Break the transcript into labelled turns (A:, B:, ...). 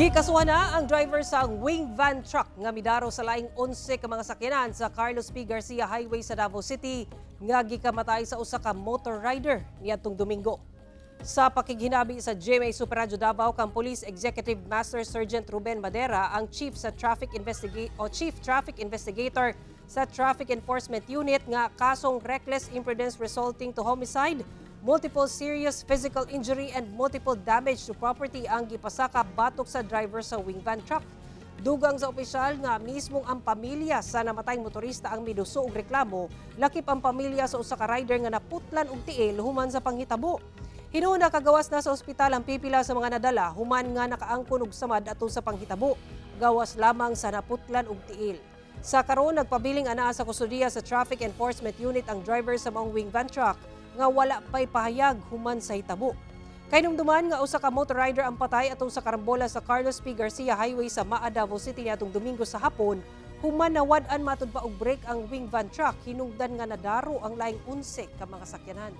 A: Gikasuhan na ang driver sa wing van truck nga midaro sa laing 11 ka mga sakyanan sa Carlos P. Garcia Highway sa Davao City nga gikamatay sa usa ka motor rider niadtong Domingo. Sa pakighinabi sa GMA Super Radio Davao kang Police Executive Master Sergeant Ruben Madera ang Chief Traffic Investigator sa Traffic Enforcement Unit nga kasong reckless imprudence resulting to homicide, multiple serious physical injury and multiple damage to property ang gipasaka batok sa driver sa wing van truck. Dugang sa opisyal nga mismong ang pamilya sa namatayng motorista ang miduso og reklamo, lakip ang pamilya sa usa ka rider nga naputlan og tiil human sa panghitabo. Hinuon kagawas na sa ospital ang pipila sa mga nadala human nga nakaangkon og samad ato sa panghitabo. Gawas lamang sa naputlan og tiil. Sa karon nagpabiling anaa sa kustudiya sa Traffic Enforcement Unit ang driver sa maong wing van truck nga wala pay pahayag human sa hitabo. Kay dumduman nga usa ka motor rider ang patay atong sa karambola sa Carlos P. Garcia Highway sa Maa, Davao City niadtong Domingo sa hapon, human nawad-an matud pa og break ang wing van truck hinungdan nga nadaro ang laing 11 ka mga sakyanan.